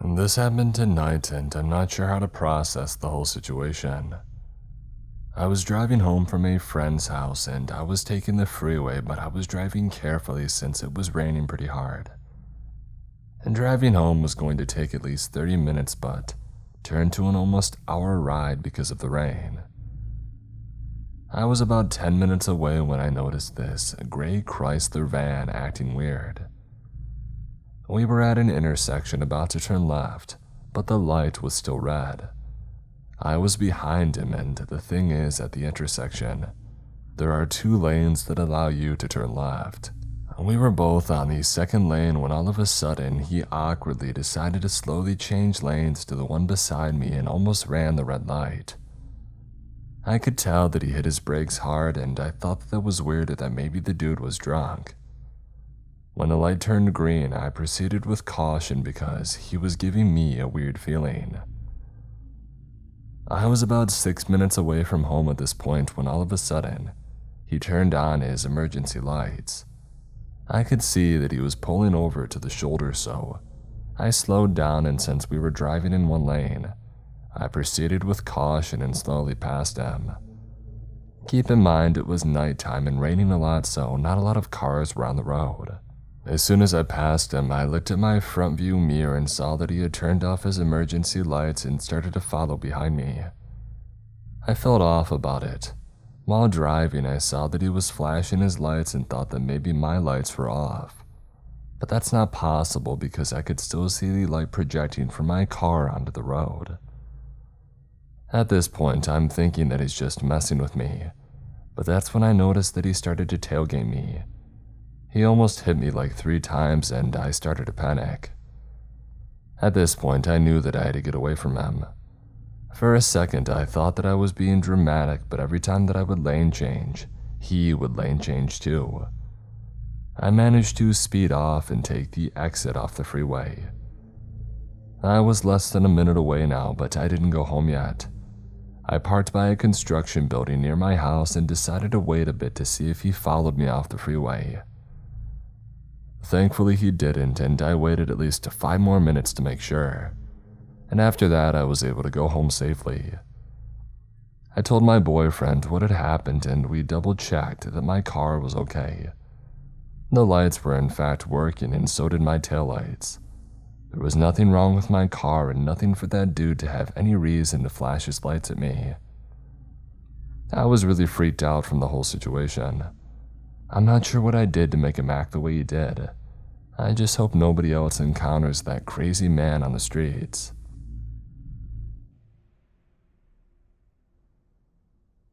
This happened tonight, and I'm not sure how to process the whole situation. I was driving home from a friend's house, and I was taking the freeway, but I was driving carefully since it was raining pretty hard. And driving home was going to take at least 30 minutes, but turned to an almost hour ride because of the rain. I was about 10 minutes away when I noticed this gray Chrysler van acting weird. We were at an intersection about to turn left, but the light was still red. I was behind him, and the thing is, at the intersection, there are 2 lanes that allow you to turn left. We were both on the second lane when all of a sudden he awkwardly decided to slowly change lanes to the one beside me and almost ran the red light. I could tell that he hit his brakes hard, and I thought that was weird, that maybe the dude was drunk. When the light turned green, I proceeded with caution because he was giving me a weird feeling. I was about 6 minutes away from home at this point when all of a sudden, he turned on his emergency lights. I could see that he was pulling over to the shoulder, so I slowed down, and since we were driving in one lane, I proceeded with caution and slowly passed him. Keep in mind it was nighttime and raining a lot, so not a lot of cars were on the road. As soon as I passed him, I looked at my front view mirror and saw that he had turned off his emergency lights and started to follow behind me. I felt off about it. While driving, I saw that he was flashing his lights and thought that maybe my lights were off. But that's not possible because I could still see the light projecting from my car onto the road. At this point, I'm thinking that he's just messing with me, but that's when I noticed that he started to tailgate me. He almost hit me like 3 times, and I started to panic. At this point, I knew that I had to get away from him. For a second, I thought that I was being dramatic, but every time that I would lane change, he would lane change too. I managed to speed off and take the exit off the freeway. I was less than a minute away now, but I didn't go home yet. I parked by a construction building near my house and decided to wait a bit to see if he followed me off the freeway. Thankfully he didn't, and I waited at least 5 more minutes to make sure. And after that, I was able to go home safely. I told my boyfriend what had happened, and we double-checked that my car was okay. The lights were in fact working, and so did my taillights. There was nothing wrong with my car and nothing for that dude to have any reason to flash his lights at me. I was really freaked out from the whole situation. I'm not sure what I did to make him act the way he did. I just hope nobody else encounters that crazy man on the streets.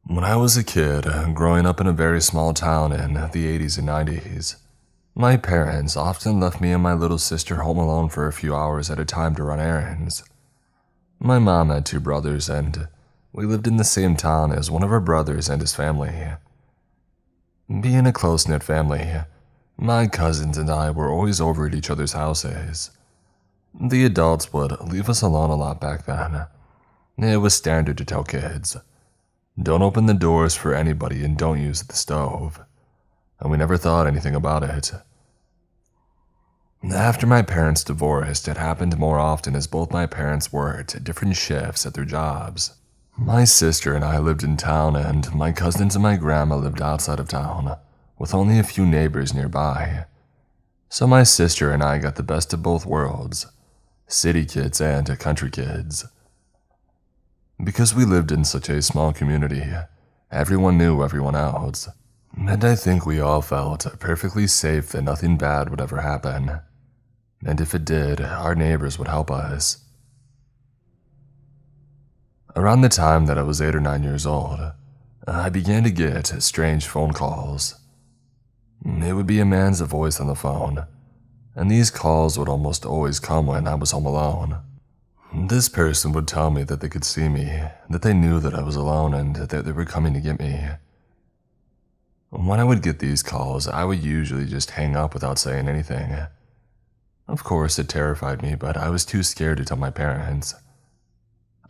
When I was a kid, growing up in a very small town in the 80s and 90s, my parents often left me and my little sister home alone for a few hours at a time to run errands. My mom had 2 brothers, and we lived in the same town as one of her brothers and his family. Being a close-knit family, my cousins and I were always over at each other's houses. The adults would leave us alone a lot back then. It was standard to tell kids, "Don't open the doors for anybody and don't use the stove." And we never thought anything about it. After my parents divorced, it happened more often as both my parents worked different shifts at their jobs. My sister and I lived in town, and my cousins and my grandma lived outside of town, with only a few neighbors nearby. So my sister and I got the best of both worlds, city kids and country kids. Because we lived in such a small community, everyone knew everyone else. And I think we all felt perfectly safe that nothing bad would ever happen. And if it did, our neighbors would help us. Around the time that I was 8 or 9 years old, I began to get strange phone calls. It would be a man's voice on the phone, and these calls would almost always come when I was home alone. This person would tell me that they could see me, that they knew that I was alone, and that they were coming to get me. When I would get these calls, I would usually just hang up without saying anything. Of course, it terrified me, but I was too scared to tell my parents.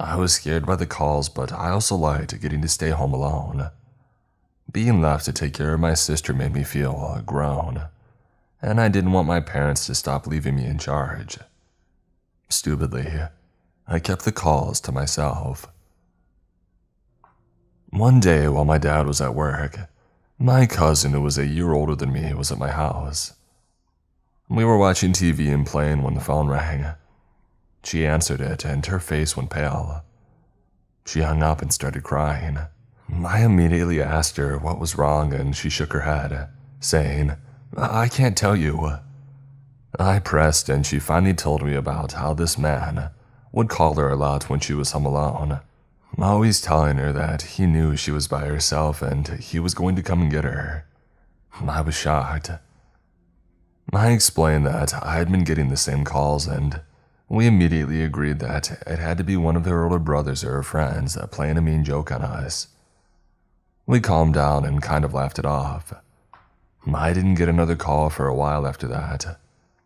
I was scared by the calls, but I also liked getting to stay home alone. Being left to take care of my sister made me feel grown, and I didn't want my parents to stop leaving me in charge. Stupidly, I kept the calls to myself. One day while my dad was at work, my cousin, who was a year older than me, was at my house. We were watching TV and playing when the phone rang. She answered it and her face went pale. She hung up and started crying. I immediately asked her what was wrong and she shook her head, saying, "I can't tell you." I pressed and she finally told me about how this man would call her a lot when she was home alone, always telling her that he knew she was by herself and he was going to come and get her. I was shocked. I explained that I had been getting the same calls and we immediately agreed that it had to be one of her older brothers or her friends playing a mean joke on us. We calmed down and kind of laughed it off. I didn't get another call for a while after that,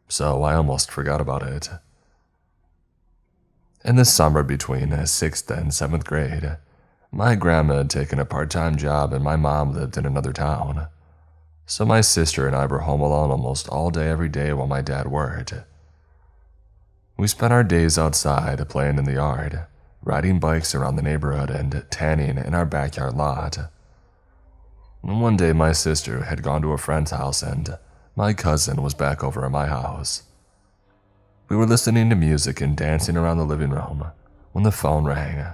so I almost forgot about it. In the summer between 6th and 7th grade, my grandma had taken a part-time job and my mom lived in another town. So my sister and I were home alone almost all day every day while my dad worked. We spent our days outside playing in the yard, riding bikes around the neighborhood and tanning in our backyard lot. One day my sister had gone to a friend's house and my cousin was back over at my house. We were listening to music and dancing around the living room when the phone rang.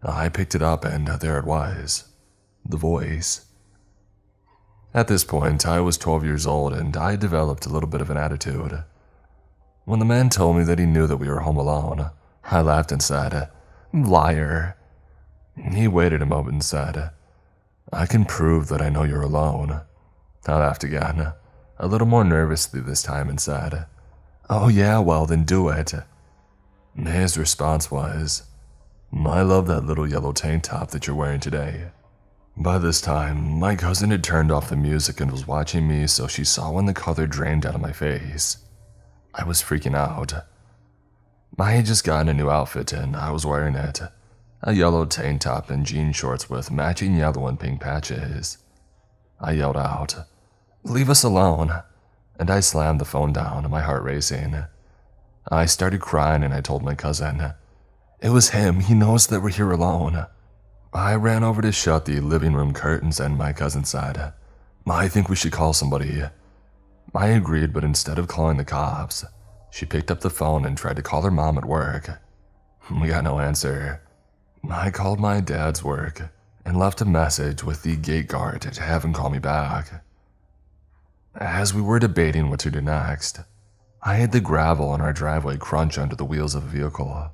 I picked it up and there it was, the voice. At this point, I was 12 years old and I developed a little bit of an attitude. When the man told me that he knew that we were home alone, I laughed and said, "Liar." He waited a moment and said, "I can prove that I know you're alone." I laughed again, a little more nervously this time, and said, "Oh yeah, well then do it." His response was, "I love that little yellow tank top that you're wearing today." By this time, my cousin had turned off the music and was watching me, so she saw when the color drained out of my face. I was freaking out. I had just gotten a new outfit and I was wearing it, a yellow tank top and jean shorts with matching yellow and pink patches. I yelled out, "Leave us alone," and I slammed the phone down, my heart racing. I started crying and I told my cousin, "It was him, he knows that we're here alone." I ran over to shut the living room curtains and my cousin said, "I think we should call somebody." I agreed, but instead of calling the cops, she picked up the phone and tried to call her mom at work. We got no answer. I called my dad's work and left a message with the gate guard to have him call me back. As we were debating what to do next, I had the gravel on our driveway crunch under the wheels of a vehicle.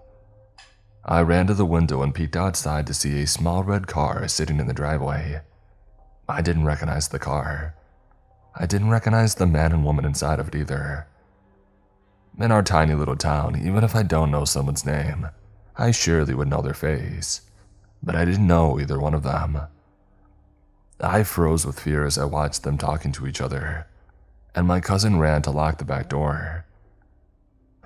I ran to the window and peeked outside to see a small red car sitting in the driveway. I didn't recognize the car. I didn't recognize the man and woman inside of it either. In our tiny little town, even if I don't know someone's name, I surely would know their face, but I didn't know either one of them. I froze with fear as I watched them talking to each other, and my cousin ran to lock the back door.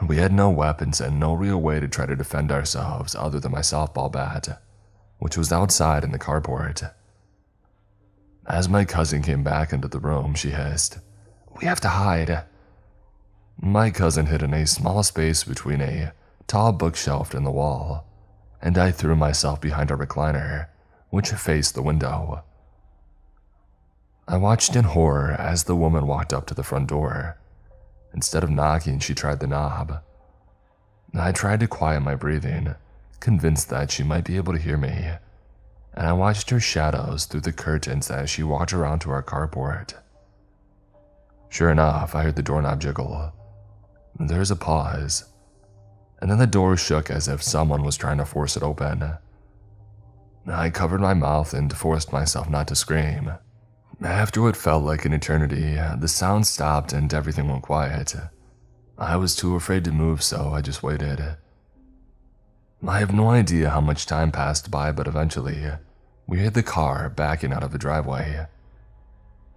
We had no weapons and no real way to try to defend ourselves other than my softball bat, which was outside in the carport. As my cousin came back into the room, she hissed, "We have to hide." My cousin hid in a small space between a tall bookshelf and the wall, and I threw myself behind a recliner, which faced the window. I watched in horror as the woman walked up to the front door. Instead of knocking, she tried the knob. I tried to quiet my breathing, convinced that she might be able to hear me, and I watched her shadows through the curtains as she walked around to our carport. Sure enough, I heard the doorknob jiggle. There was a pause, and then the door shook as if someone was trying to force it open. I covered my mouth and forced myself not to scream. After what felt like an eternity, the sound stopped and everything went quiet. I was too afraid to move, so I just waited. I have no idea how much time passed by, but eventually, we heard the car backing out of the driveway.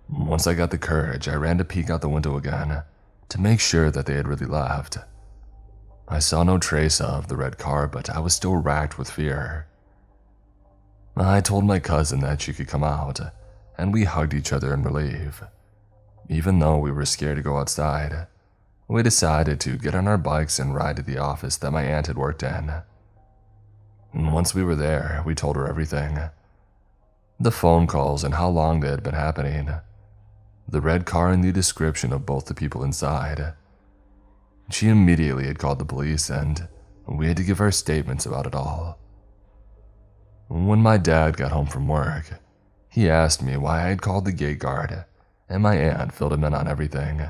Once I got the courage, I ran to peek out the window again to make sure that they had really left. I saw no trace of the red car, but I was still racked with fear. I told my cousin that she could come out, and we hugged each other in relief. Even though we were scared to go outside, we decided to get on our bikes and ride to the office that my aunt had worked in. And once we were there, we told her everything. The phone calls and how long they had been happening. The red car and the description of both the people inside. She immediately had called the police and we had to give our statements about it all. When my dad got home from work, he asked me why I had called the gate guard, and my aunt filled him in on everything.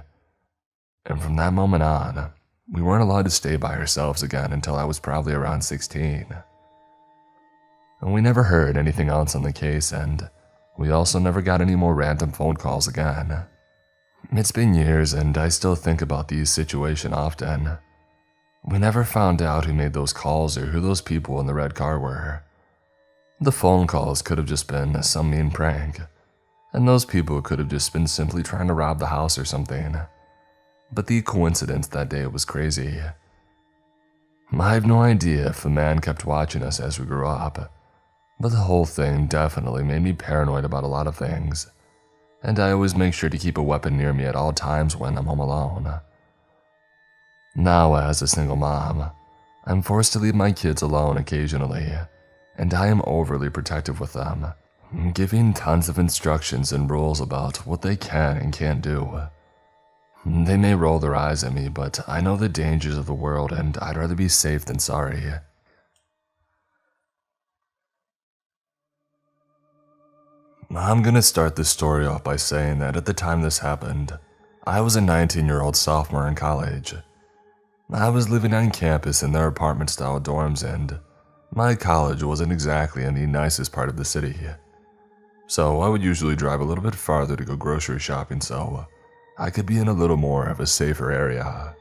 And from that moment on, we weren't allowed to stay by ourselves again until I was probably around 16. And we never heard anything else on the case, and we also never got any more random phone calls again. It's been years and I still think about these situations often. We never found out who made those calls or who those people in the red car were. The phone calls could have just been some mean prank, and those people could have just been simply trying to rob the house or something. But the coincidence that day was crazy. I have no idea if the man kept watching us as we grew up, but the whole thing definitely made me paranoid about a lot of things, and I always make sure to keep a weapon near me at all times when I'm home alone. Now, as a single mom, I'm forced to leave my kids alone occasionally, and I am overly protective with them, giving tons of instructions and rules about what they can and can't do. They may roll their eyes at me, but I know the dangers of the world and I'd rather be safe than sorry. I'm gonna start this story off by saying that at the time this happened, I was a 19-year-old sophomore in college. I was living on campus in their apartment-style dorms, and my college wasn't exactly in the nicest part of the city. So I would usually drive a little bit farther to go grocery shopping so I could be in a little more of a safer area.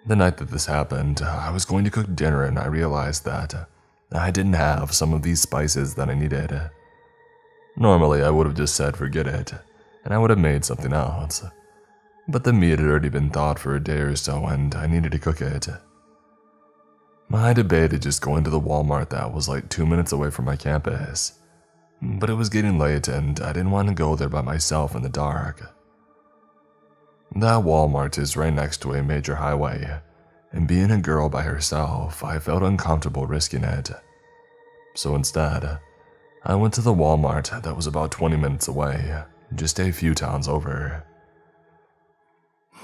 The night that this happened, I was going to cook dinner and I realized that I didn't have some of these spices that I needed. Normally, I would have just said forget it, and I would have made something else. But the meat had already been thawed for a day or so, and I needed to cook it. I debated just going to the Walmart that was like 2 minutes away from my campus, but it was getting late and I didn't want to go there by myself in the dark. That Walmart is right next to a major highway, and being a girl by herself, I felt uncomfortable risking it. So instead, I went to the Walmart that was about 20 minutes away, just a few towns over.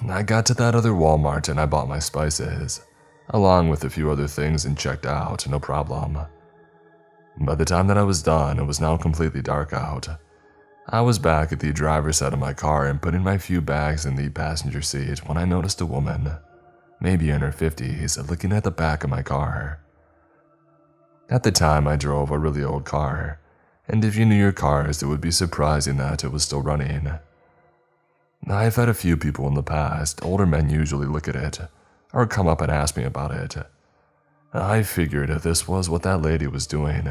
I got to that other Walmart and I bought my spices, along with a few other things, and checked out, no problem. By the time that I was done, it was now completely dark out. I was back at the driver's side of my car and putting my few bags in the passenger seat when I noticed a woman, maybe in her 50s, looking at the back of my car. At the time, I drove a really old car, and if you knew your cars, it would be surprising that it was still running. I've had a few people in the past, older men usually, look at it, or come up and ask me about it. I figured this was what that lady was doing,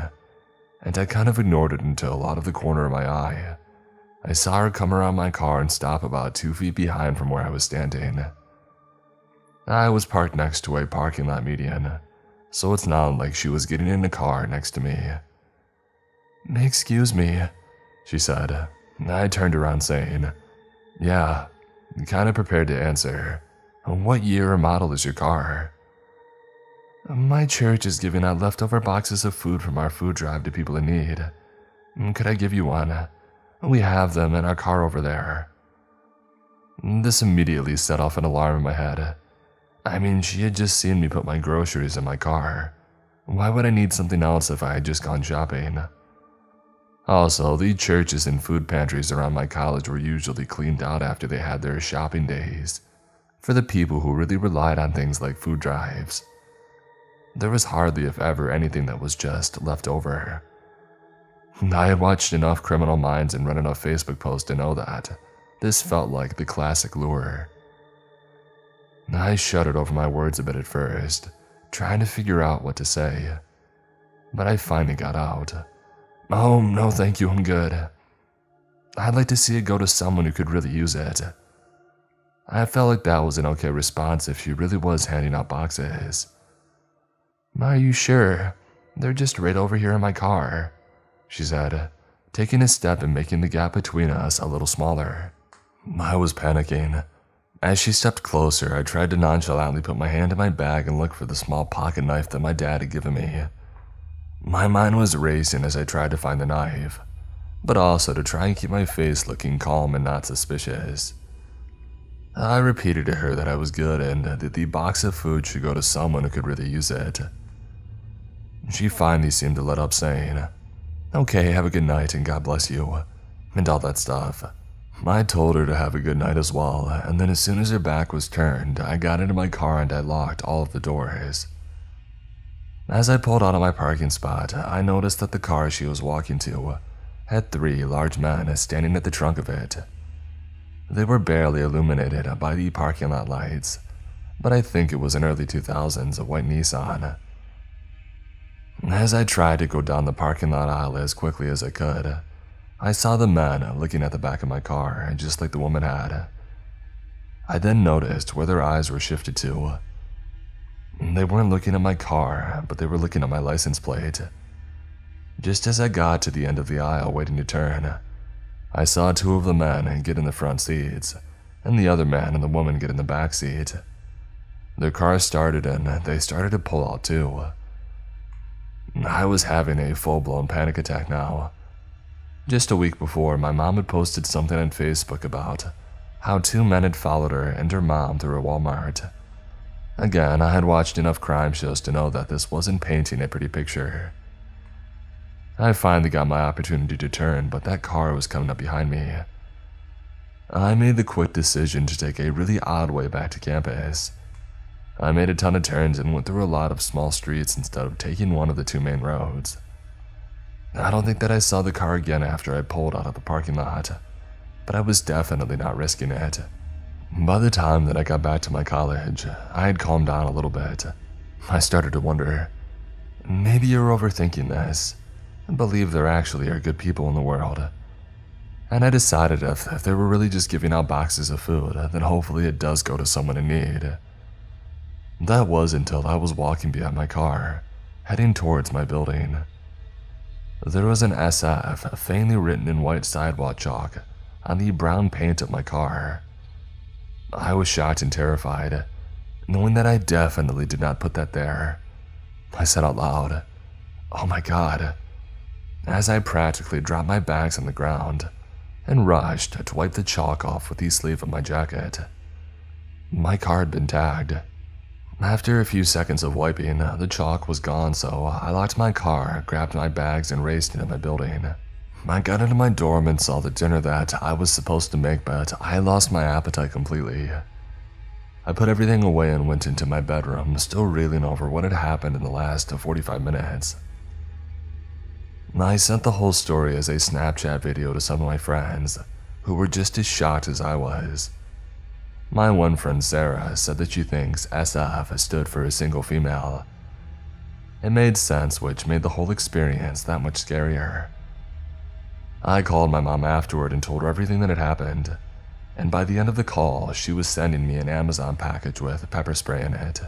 and I kind of ignored it until, out of the corner of my eye, I saw her come around my car and stop about 2 feet behind from where I was standing. I was parked next to a parking lot median, so it's not like she was getting in a car next to me. "Excuse me," she said. I turned around saying, "Yeah," kind of prepared to answer. "What year or model is your car?" "My church is giving out leftover boxes of food from our food drive to people in need. Could I give you one? We have them in our car over there." This immediately set off an alarm in my head. I mean, she had just seen me put my groceries in my car. Why would I need something else if I had just gone shopping? Also, the churches and food pantries around my college were usually cleaned out after they had their shopping days, for the people who really relied on things like food drives. There was hardly, if ever, anything that was just left over. I had watched enough Criminal Minds and read enough Facebook posts to know that this felt like the classic lure. I shuddered over my words a bit at first, trying to figure out what to say, but I finally got out. "Oh, no thank you, I'm good. I'd like to see it go to someone who could really use it." I felt like that was an okay response if she really was handing out boxes. "Are you sure? They're just right over here in my car," she said, taking a step and making the gap between us a little smaller. I was panicking. As she stepped closer, I tried to nonchalantly put my hand in my bag and look for the small pocket knife that my dad had given me. My mind was racing as I tried to find the knife, but also to try and keep my face looking calm and not suspicious. I repeated to her that I was good and that the box of food should go to someone who could really use it. She finally seemed to let up, saying, "Okay, have a good night and God bless you," and all that stuff. I told her to have a good night as well, and then as soon as her back was turned, I got into my car and I locked all of the doors. As I pulled out of my parking spot, I noticed that the car she was walking to had 3 large men standing at the trunk of it. They were barely illuminated by the parking lot lights, but I think it was an early 2000s white Nissan. As I tried to go down the parking lot aisle as quickly as I could, I saw the men looking at the back of my car, just like the woman had. I then noticed where their eyes were shifted to. They weren't looking at my car, but they were looking at my license plate. Just as I got to the end of the aisle waiting to turn, I saw 2 of the men get in the front seats, and the other man and the woman get in the back seat. Their car started and they started to pull out too. I was having a full-blown panic attack now. Just a week before, my mom had posted something on Facebook about how 2 men had followed her and her mom through a Walmart. Again, I had watched enough crime shows to know that this wasn't painting a pretty picture. I finally got my opportunity to turn, but that car was coming up behind me. I made the quick decision to take a really odd way back to campus. I made a ton of turns and went through a lot of small streets instead of taking one of the 2 main roads. I don't think that I saw the car again after I pulled out of the parking lot, but I was definitely not risking it. By the time that I got back to my college, I had calmed down a little bit. I started to wonder, maybe you're overthinking this, and believe there actually are good people in the world. And I decided if they were really just giving out boxes of food, then hopefully it does go to someone in need. That was until I was walking behind my car, heading towards my building. There was an SF faintly written in white sidewalk chalk on the brown paint of my car. I was shocked and terrified, knowing that I definitely did not put that there. I said out loud, "Oh my God," as I practically dropped my bags on the ground and rushed to wipe the chalk off with the sleeve of my jacket. My car had been tagged. After a few seconds of wiping, the chalk was gone, so I locked my car, grabbed my bags, and raced into my building. I got into my dorm and saw the dinner that I was supposed to make, but I lost my appetite completely. I put everything away and went into my bedroom, still reeling over what had happened in the last 45 minutes. I sent the whole story as a Snapchat video to some of my friends, who were just as shocked as I was. My one friend Sarah said that she thinks SF stood for a single female. It made sense, which made the whole experience that much scarier. I called my mom afterward and told her everything that had happened, and by the end of the call, she was sending me an Amazon package with pepper spray in it.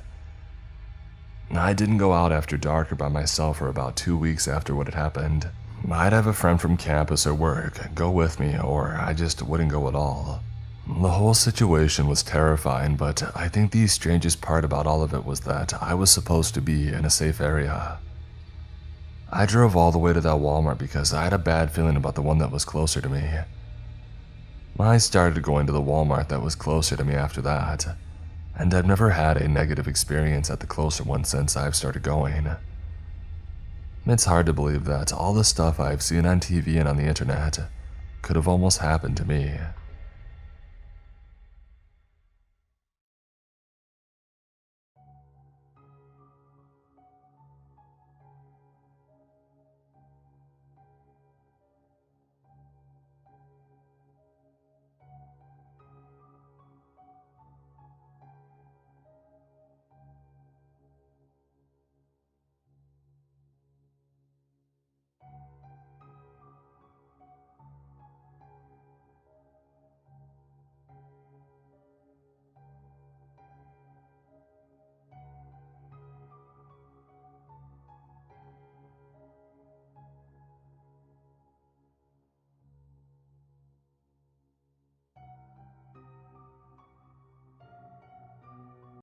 I didn't go out after dark or by myself for about 2 weeks after what had happened. I'd have a friend from campus or work go with me, or I just wouldn't go at all. The whole situation was terrifying, but I think the strangest part about all of it was that I was supposed to be in a safe area. I drove all the way to that Walmart because I had a bad feeling about the one that was closer to me. I started going to the Walmart that was closer to me after that, and I've never had a negative experience at the closer one since I've started going. It's hard to believe that all the stuff I've seen on TV and on the internet could have almost happened to me.